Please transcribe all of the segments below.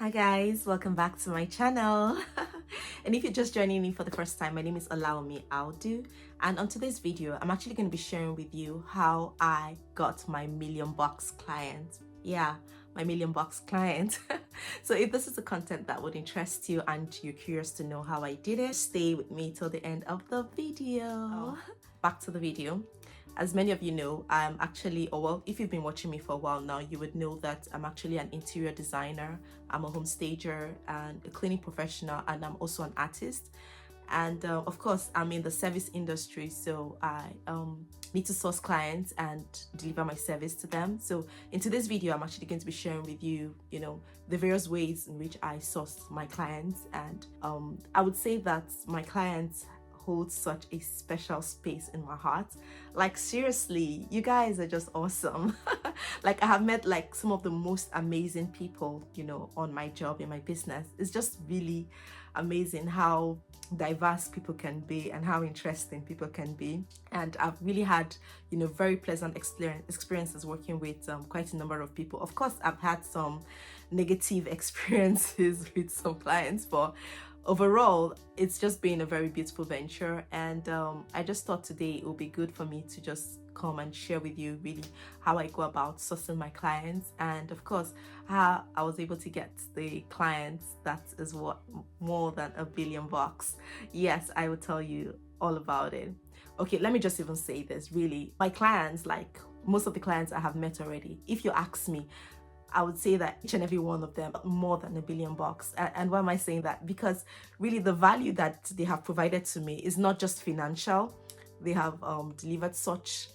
Hi guys, welcome back to my channel. And if you're just joining me for the first time, my name is Olaomi Audu, and on today's video I'm actually going to be sharing with you how I got my $1,000,000 client. Yeah, my $1,000,000 client. So if this is the content that would interest you and you're curious to know how I did it, stay with me till the end of the video. Back to the video. As many of you know, I'm actually, or well, if you've been watching me for a while now, you would know that I'm actually an interior designer. I'm a home stager and a cleaning professional, and I'm also an artist. And of course, I'm in the service industry, so I need to source clients and deliver my service to them. So in today's video, I'm actually going to be sharing with you, the various ways in which I source my clients. And I would say that my clients hold such a special space in my heart. Like seriously, you guys are just awesome. Like I have met like some of the most amazing people, on my job, in my business. It's just really amazing how diverse people can be and how interesting people can be. And I've really had, very pleasant experiences working with quite a number of people. Of course, I've had some negative experiences with some clients, but overall it's just been a very beautiful venture. And I just thought today it would be good for me to just come and share with you really how I go about sourcing my clients, and of course how I was able to get the clients that is what more than $1,000,000,000. Yes, I will tell you all about it. Okay, let me just even say this. Really, my clients, like most of the clients I have met already, if you ask me, I would say that each and every one of them more than $1,000,000,000. And why am I saying that? Because really the value that they have provided to me is not just financial. They have delivered such,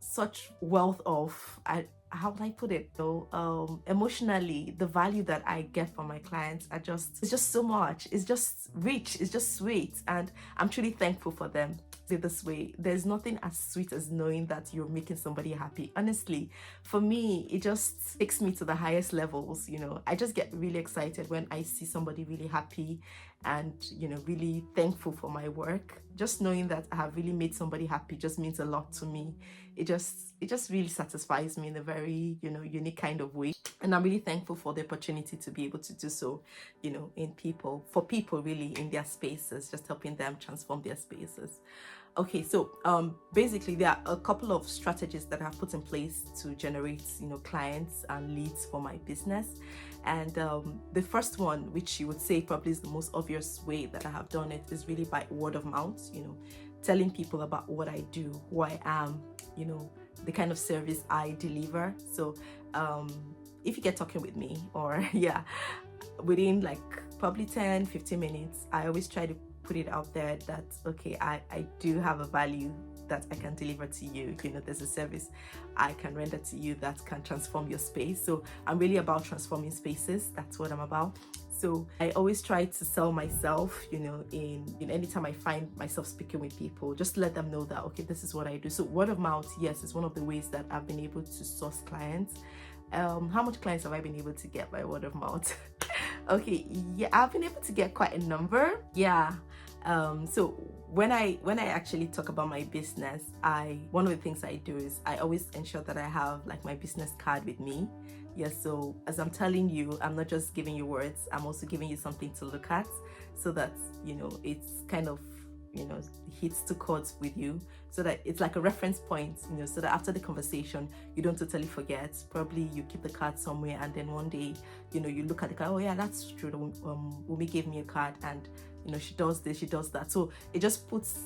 such wealth of, how would I put it though? Emotionally, the value that I get from my clients it's just so much. It's just rich. It's just sweet. And I'm truly thankful for them. This way, there's nothing as sweet as knowing that you're making somebody happy. Honestly, for me, it just takes me to the highest levels. I just get really excited when I see somebody really happy and really thankful for my work. Just knowing that I have really made somebody happy just means a lot to me. It just really satisfies me in a very unique kind of way, and I'm really thankful for the opportunity to be able to do so, for people really in their spaces, just helping them transform their spaces. Okay, so basically there are a couple of strategies that I've put in place to generate clients and leads for my business. And the first one, which you would say probably is the most obvious way that I have done it, is really by word of mouth, telling people about what I do, who I am, the kind of service I deliver. So if you get talking with me, or within like probably 10-15 minutes, I always try to put it out there that okay, I do have a value that I can deliver to you. There's a service I can render to you that can transform your space. So I'm really about transforming spaces. That's what I'm about. So I always try to sell myself, in anytime I find myself speaking with people, just let them know that okay, this is what I do. So word of mouth, yes, is one of the ways that I've been able to source clients. How much clients have I been able to get by word of mouth? Okay, yeah, I've been able to get quite a number. Yeah. So when I actually talk about my business, one of the things I do is I always ensure that I have like my business card with me. Yes, so as I'm telling you, I'm not just giving you words, I'm also giving you something to look at, so that it's kind of hits two chords with you, so that it's like a reference point, so that after the conversation you don't totally forget. Probably you keep the card somewhere, and then one day you look at the card, oh yeah, that's true, Wumi gave me a card, and she does this, she does that. So it just puts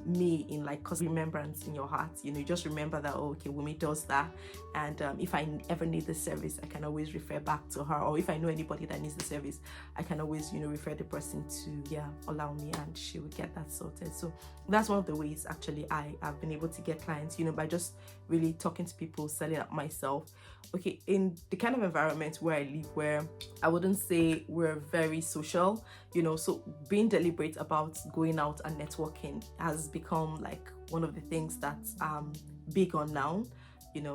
me in like cause remembrance in your heart. You just remember that, oh, okay, Wumi does that, and if I ever need the service, I can always refer back to her. Or if I know anybody that needs the service, I can always refer the person to allow me, and she will get that sorted. So that's one of the ways actually I've been able to get clients, by just really talking to people, selling up myself. Okay, in the kind of environment where I live, where I wouldn't say we're very social, so being deliberate about going out and networking has become like one of the things that I'm big on now.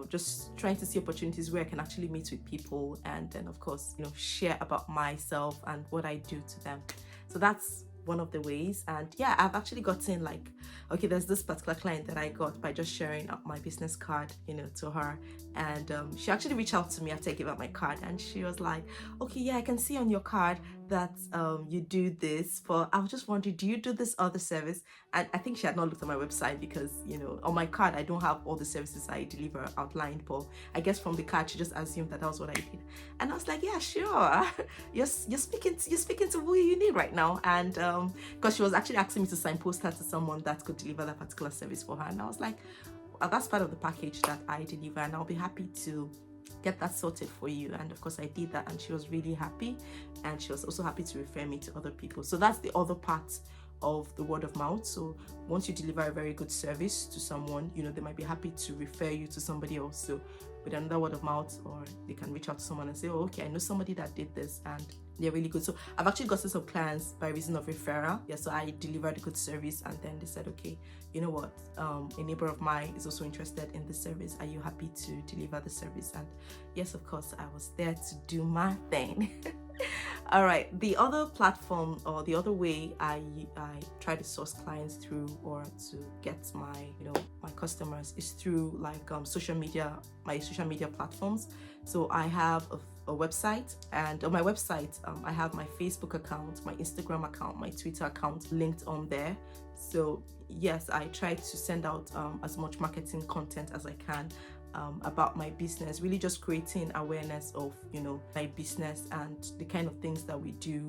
Just trying to see opportunities where I can actually meet with people, and then of course share about myself and what I do to them. So that's one of the ways. And yeah, I've actually gotten like, okay, there's this particular client that I got by just sharing up my business card, to her. And she actually reached out to me after I gave out my card, and she was like, okay, yeah, I can see on your card that you do this, but I was just wondering, do you do this other service? And I think she had not looked at my website because, on my card I don't have all the services I deliver outlined, but I guess from the card she just assumed that was what I did. And I was like, yeah, sure. you're speaking to who you need right now. And because she was actually asking me to signpost her to someone that could deliver that particular service for her, and I was like, well, that's part of the package that I deliver, and I'll be happy to get that sorted for you. And of course I did that, and she was really happy, and she was also happy to refer me to other people. So that's the other part of the word of mouth. So once you deliver a very good service to someone, they might be happy to refer you to somebody else. So with another word of mouth, or they can reach out to someone and say, oh, okay, I know somebody that did this and they're really good. So I've actually gotten some clients by reason of referral. Yeah, so I delivered a good service, and then they said, okay, you know what, a neighbor of mine is also interested in the service. Are you happy to deliver the service? And yes, of course, I was there to do my thing. All right, the other platform, or the other way I try to source clients through, or to get my my customers, is through like social media, my social media platforms. So I have a website, and on my website I have my Facebook account, my Instagram account, my Twitter account linked on there. So yes, I try to send out as much marketing content as I can about my business, really just creating awareness of my business and the kind of things that we do.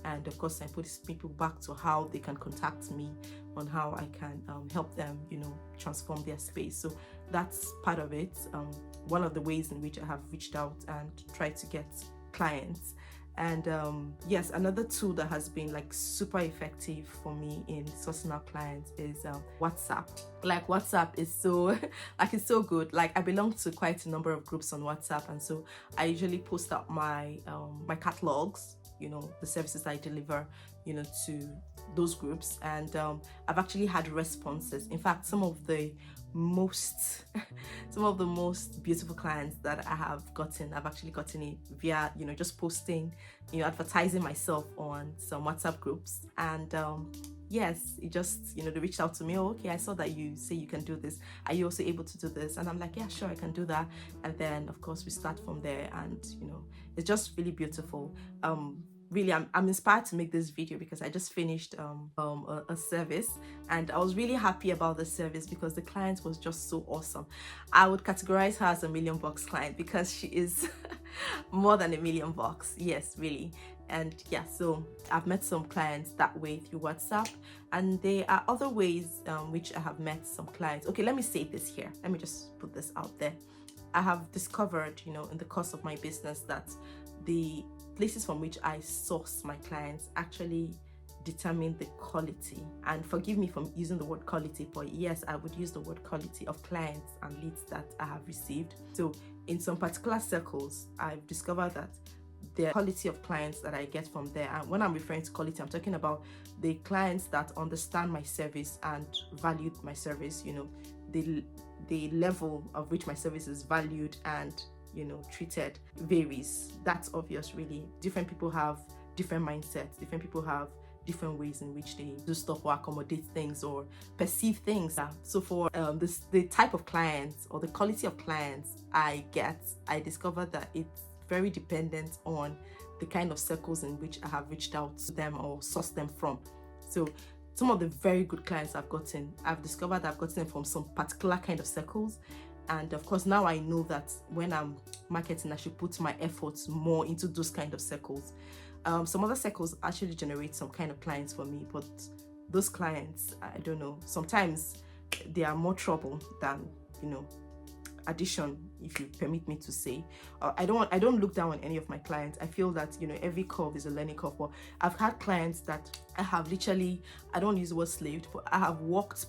And of course I put people back to how they can contact me on how I can help them transform their space. So that's part of it, one of the ways in which I have reached out and tried to get clients. And yes, another tool that has been like super effective for me in sourcing out clients is WhatsApp. Like WhatsApp is so like it's so good. Like I belong to quite a number of groups on WhatsApp, and so I usually post up my my catalogs, the services I deliver to those groups. And I've actually had responses. In fact, some of the most beautiful clients that I have gotten, I've actually gotten it via just posting, advertising myself on some WhatsApp groups. And yes, it just they reached out to me. Oh, okay, I saw that you say you can do this, are you also able to do this? And I'm like, yeah, sure, I can do that. And then of course we start from there, and it's just really beautiful. Really, I'm inspired to make this video because I just finished a service, and I was really happy about the service because the client was just so awesome. I would categorize her as a $1 million client because she is more than $1 million. Yes, really. And yeah, so I've met some clients that way through WhatsApp, and there are other ways which I have met some clients. Okay, let me say this here. Let me just put this out there. I have discovered, in the course of my business, that the places from which I source my clients actually determine the quality. And forgive me for using the word quality, but yes, I would use the word quality of clients and leads that I have received. So in some particular circles, I've discovered that the quality of clients that I get from there, and when I'm referring to quality, I'm talking about the clients that understand my service and value my service, the level of which my service is valued and treated varies. That's obvious, really. Different people have different mindsets, different people have different ways in which they do stuff or accommodate things or perceive things. So for the type of clients or the quality of clients I get, I discovered that it's very dependent on the kind of circles in which I have reached out to them or sourced them from. So some of the very good clients I've gotten, I've discovered I've gotten them from some particular kind of circles. And of course, now I know that when I'm marketing, I should put my efforts more into those kind of circles. Some other circles actually generate some kind of clients for me, but those clients, I don't know, sometimes they are more trouble than, addition, if you permit me to say. I don't look down on any of my clients. I feel that, every curve is a learning curve. But I've had clients that I have literally, I don't use the word slaved, but I have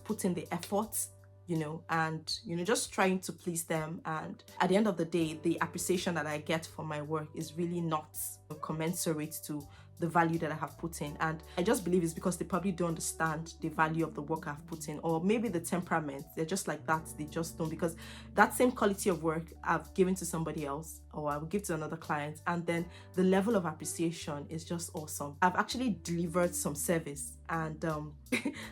put in the efforts, and just trying to please them. And at the end of the day, the appreciation that I get for my work is really not commensurate to the value that I have put in. And I just believe it's because they probably don't understand the value of the work I've put in, or maybe the temperament, they're just like that, they just don't, because that same quality of work I've given to somebody else, or I will give to another client, and then the level of appreciation is just awesome. I've actually delivered some service, and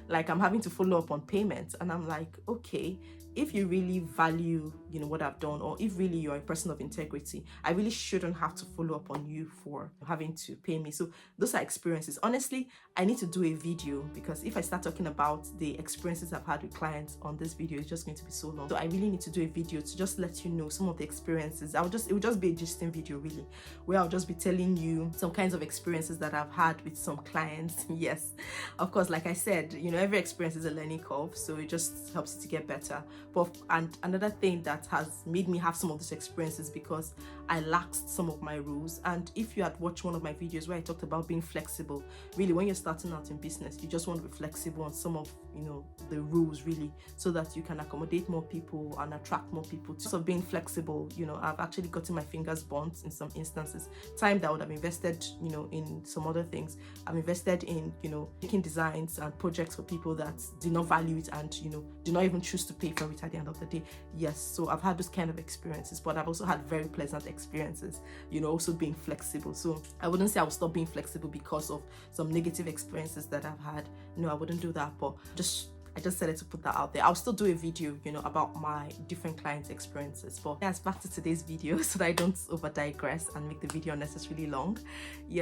like I'm having to follow up on payment, and I'm like, okay, if you really value, you know, what I've done, or if really you're a person of integrity, I really shouldn't have to follow up on you for having to pay me. So those are experiences. Honestly, I need to do a video, because if I start talking about the experiences I've had with clients on this video, it's just going to be so long. So I really need to do a video to just let you know some of the experiences. It will just be a gisting video, really, where I'll just be telling you some kinds of experiences that I've had with some clients. Yes, of course, like I said, you know, every experience is a learning curve, so it just helps you to get better. But and another thing that has made me have some of these experiences, because I laxed some of my rules. And if you had watched one of my videos where I talked about being flexible, really, when you're starting out in business, you just want to be flexible on some of, you know, the rules, really, so that you can accommodate more people and attract more people. So being flexible, you know, I've actually gotten my fingers burnt in some instances. Time that I would have invested, you know, in some other things, I've invested in, you know, making designs and projects for people that do not value it, and, you know, do not even choose to pay for it at the end of the day. Yes, so I've had those kind of experiences, but I've also had very pleasant experiences, you know, also being flexible. So I wouldn't say I would stop being flexible because of some negative experiences that I've had. No, I wouldn't do that, but I just decided to put that out there. I'll still do a video, you know, about my different clients' experiences. But yes, back to today's video, so that I don't over digress and make the video unnecessarily long.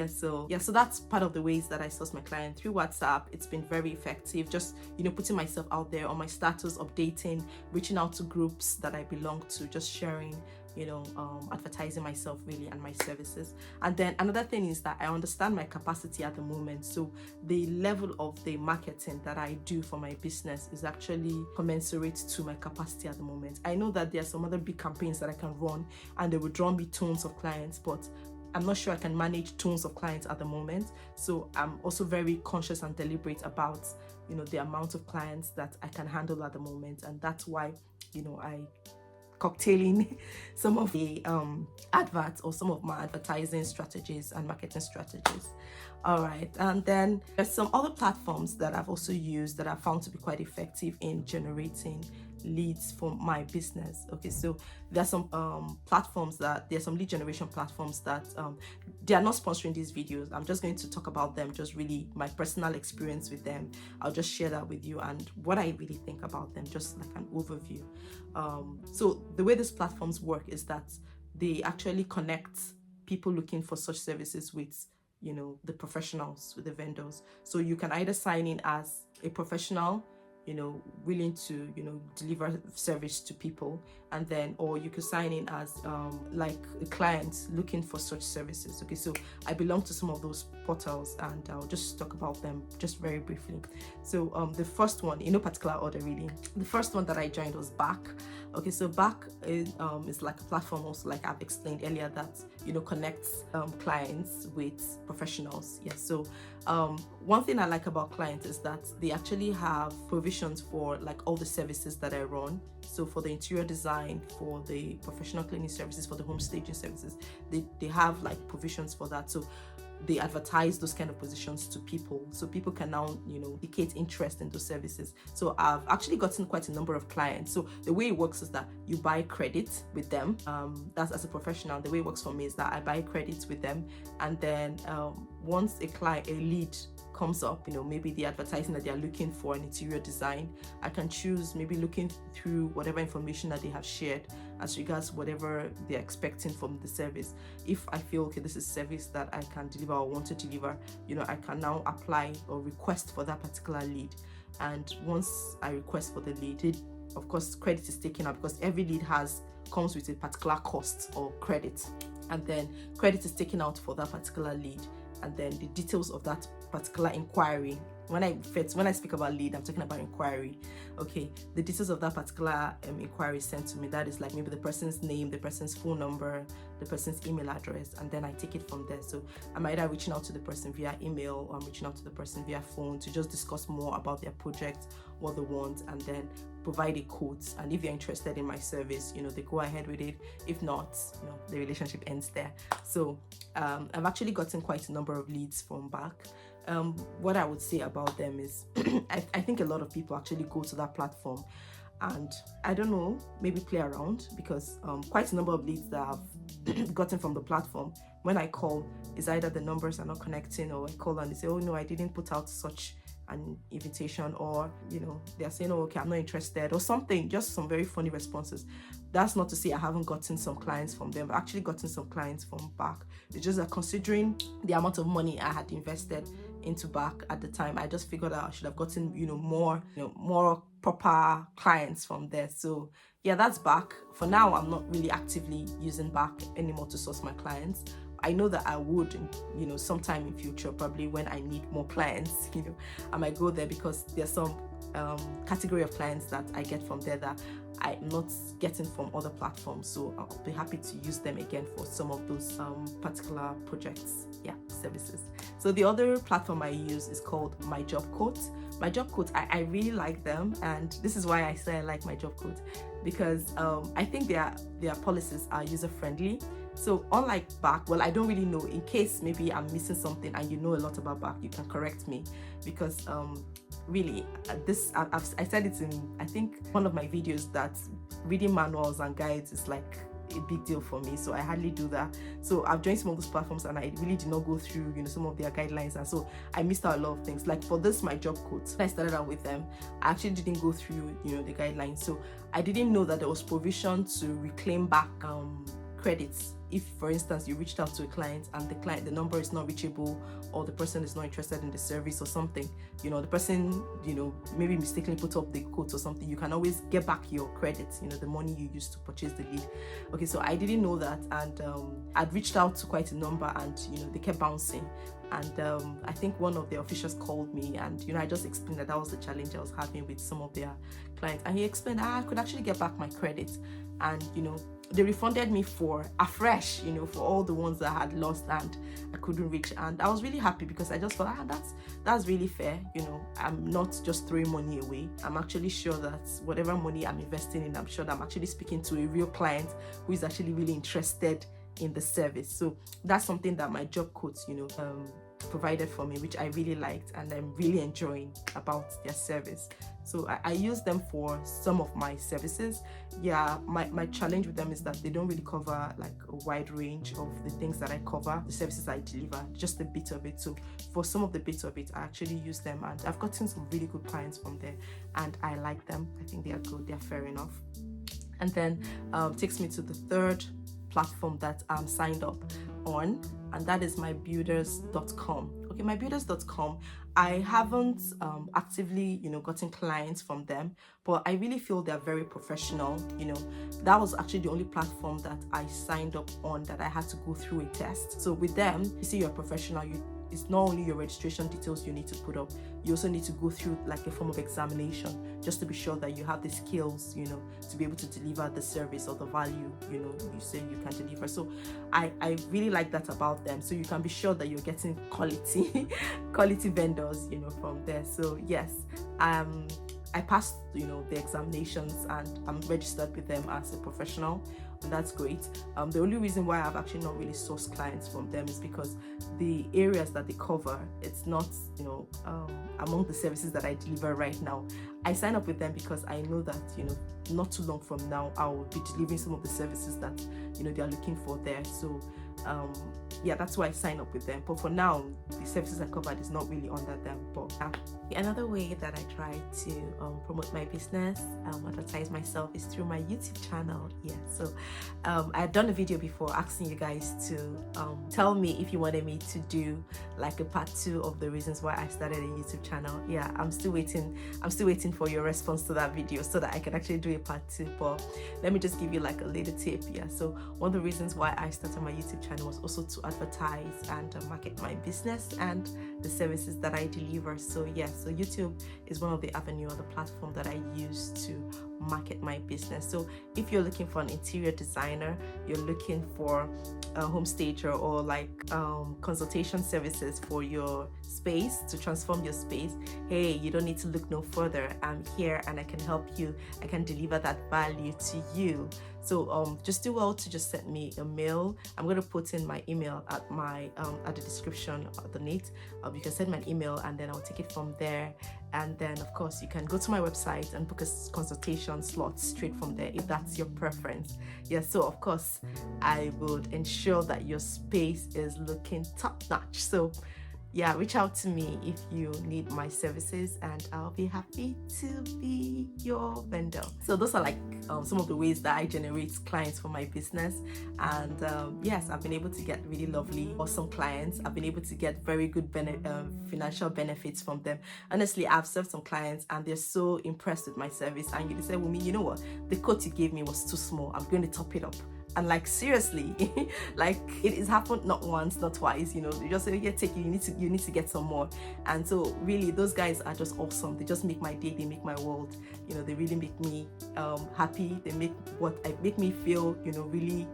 So that's part of the ways that I source my client, through WhatsApp. It's been very effective. Just, you know, putting myself out there on my status, updating, reaching out to groups that I belong to, just sharing, you know, advertising myself, really, and my services. And then another thing is that I understand my capacity at the moment. So the level of the marketing that I do for my business is actually commensurate to my capacity at the moment. I know that there are some other big campaigns that I can run, and they will draw me tons of clients, but I'm not sure I can manage tons of clients at the moment. So I'm also very conscious and deliberate about, you know, the amount of clients that I can handle at the moment. And that's why, you know, I cocktailing some of the adverts, or some of my advertising strategies and marketing strategies. All right, and then there's some other platforms that I've also used that I found to be quite effective in generating leads for my business. Okay, so there's some there's some lead generation platforms that they are not sponsoring these videos. I'm just going to talk about them, just really my personal experience with them. I'll just share that with you and what I really think about them, just like an overview. So the way these platforms work is that they actually connect people looking for such services with, you know, the professionals, with the vendors. So you can either sign in as a professional, you know, willing to, you know, deliver service to people, and then, or you could sign in as like a client looking for such services. Okay, so I belong to some of those portals, and I'll just talk about them just very briefly. So the first one, in no particular order really, the first one that I joined was Back. Okay, so Back is like a platform, also, like I've explained earlier, that, you know, connects clients with professionals. Yes, so one thing I like about clients is that they actually have provisions for like all the services that I run. So for the interior design, for the professional cleaning services, for the home staging services, they have like provisions for that. So they advertise those kind of positions to people, so people can now, you know, indicate interest in those services. So I've actually gotten quite a number of clients. So the way it works is that you buy credit with them. That's, as a professional, the way it works for me is that I buy credits with them, and then once a lead comes up, you know, maybe the advertising that they're looking for an interior design, I can choose, maybe looking through whatever information that they have shared as regards whatever they're expecting from the service. If I feel, okay, this is service that I can deliver or want to deliver, you know, I can now apply or request for that particular lead. And once I request for the lead, of course, credit is taken out, because every lead comes with a particular cost or credit, and then credit is taken out for that particular lead, and then the details of that particular inquiry when I speak about lead, I'm talking about inquiry. Okay, the details of that particular inquiry sent to me, that is like maybe the person's name, the person's phone number, the person's email address, and then I take it from there. So I'm either reaching out to the person via email, or I'm reaching out to the person via phone to just discuss more about their project, what they want, and then provide a quote. And if you're interested in my service, they go ahead with it. If not, the relationship ends there. So I've actually gotten quite a number of leads from back. What I would say about them is I think a lot of people actually go to that platform and, I don't know, maybe play around, because quite a number of leads that I've gotten from the platform, when I call, is either the numbers are not connecting, or I call and they say, oh no, I didn't put out such an invitation, or they're saying, oh, okay, I'm not interested, or something, just some very funny responses. That's not to say I haven't gotten some clients from them. I've actually gotten some clients from back. It's just that considering the amount of money I had invested into back at the time, I just figured out I should have gotten more proper clients from there. So yeah, that's back. For now, I'm not really actively using back anymore to source my clients. I know that I would, sometime in future, probably when I need more clients, I might go there, because there's some category of clients that I get from there that I'm not getting from other platforms. So I'll be happy to use them again for some of those particular projects, services. So the other platform I use is called MyJobQuote. MyJobQuote, I really like them, and this is why I say I like MyJobQuote, because I think their policies are user friendly. So unlike back, well, I don't really know, in case maybe I'm missing something and you know a lot about back, you can correct me, because really I said it in, I think, one of my videos, that reading manuals and guides is like a big deal for me, so I hardly do that. So I've joined some of those platforms and I really did not go through some of their guidelines, and so I missed out a lot of things. Like for this MyJobQuote, when I started out with them, I actually didn't go through the guidelines, so I didn't know that there was provision to reclaim back credits if, for instance, you reached out to a client and the number is not reachable, or the person is not interested in the service or something, the person maybe mistakenly put up the quote or something, you can always get back your credits, the money you used to purchase the lead. Okay, so I didn't know that, and I'd reached out to quite a number, and they kept bouncing. And I think one of the officials called me, and I just explained that was the challenge I was having with some of their clients, and he explained I could actually get back my credits, and they refunded me for afresh, for all the ones that I had lost and I couldn't reach. And I was really happy, because I just thought, that's really fair. I'm not just throwing money away. I'm actually sure that whatever money I'm investing in, I'm sure that I'm actually speaking to a real client who is actually really interested in the service. So that's something that MyJobQuote, provided for me, which I really liked, and I'm really enjoying about their service. So I use them for some of my services. Yeah, my challenge with them is that they don't really cover like a wide range of the things that I cover, the services I deliver, just a bit of it. So for some of the bits of it, I actually use them, and I've gotten some really good clients from there, and I like them. I think they are good, they're fair enough. And then takes me to the third platform that I'm signed up on, and that is mybuilders.com. Okay, mybuilders.com, I haven't actively gotten clients from them, but I really feel they're very professional. That was actually the only platform that I signed up on that I had to go through a test. So with them, you see, you're a professional, it's not only your registration details you need to put up, you also need to go through like a form of examination, just to be sure that you have the skills, to be able to deliver the service or the value, you say you can deliver. So I really like that about them. So you can be sure that you're getting quality vendors, from there. So yes, I passed, the examinations, and I'm registered with them as a professional, and that's great. The only reason why I've actually not really sourced clients from them is because the areas that they cover, it's not, among the services that I deliver right now. I sign up with them because I know that, not too long from now, I will be delivering some of the services that, they are looking for there. So yeah, that's why I sign up with them. But for now, the services I covered is not really under them. But another way that I try to promote my business, advertise myself, is through my YouTube channel. Yeah, so I had done a video before asking you guys to tell me if you wanted me to do like a part 2 of the reasons why I started a YouTube channel. Yeah, I'm still waiting for your response to that video so that I can actually do a part 2. But let me just give you like a little tip. Yeah, so one of the reasons why I started my YouTube channel was also to to advertise and market my business and the services that I deliver. So so YouTube is one of the avenue or the platform that I use to market my business. So if you're looking for an interior designer, you're looking for a home stager, or like consultation services for your space to transform your space, hey, you don't need to look no further. I'm here and I can help you. I can deliver that value to you. So just do well to just send me a mail. I'm going to put in my email at at the description underneath. You can send me an email and then I'll take it from there. And then of course you can go to my website and book a consultation slot straight from there if that's your preference. So of course I would ensure that your space is looking top notch. So reach out to me if you need my services and I'll be happy to be your vendor. So those are like some of the ways that I generate clients for my business. And yes, I've been able to get really lovely, awesome clients. I've been able to get very good financial benefits from them. Honestly, I've served some clients and they're so impressed with my service. And they say, Wumi, you know what? The quote you gave me was too small. I'm going to top it up. And like seriously, like it has happened not once, not twice, you just say, yeah, take it, you need to get some more. And so really those guys are just awesome. They just make my day, they make my world, they really make me happy. They make me feel, really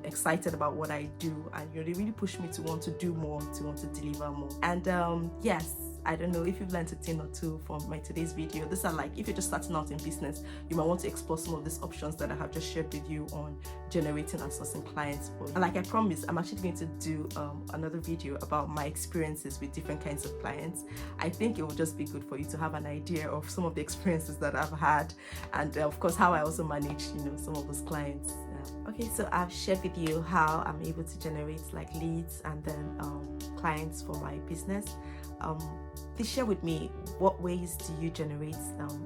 excited about what I do, and they really push me to want to do more, to want to deliver more. And yes, I don't know if you've learned a thing or two from my today's video. These are like, if you're just starting out in business, you might want to explore some of these options that I have just shared with you on generating and sourcing clients for you. And like I promised, I'm actually going to do another video about my experiences with different kinds of clients. I think it will just be good for you to have an idea of some of the experiences that I've had, and of course how I also manage some of those clients. Okay, so I've shared with you how I'm able to generate like leads and then clients for my business. Please share with me, what ways do you generate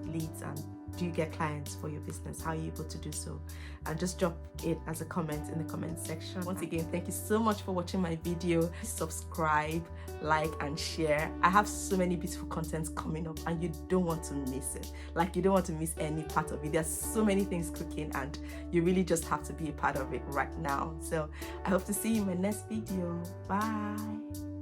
leads, and do you get clients for your business? How are you able to do so? And just drop it as a comment in the comment section. Once again, thank you so much for watching my video. Subscribe, like and share. I have so many beautiful contents coming up and you don't want to miss it. Like, you don't want to miss any part of it. There's so many things cooking and you really just have to be a part of it right now. So I hope to see you in my next video. Bye.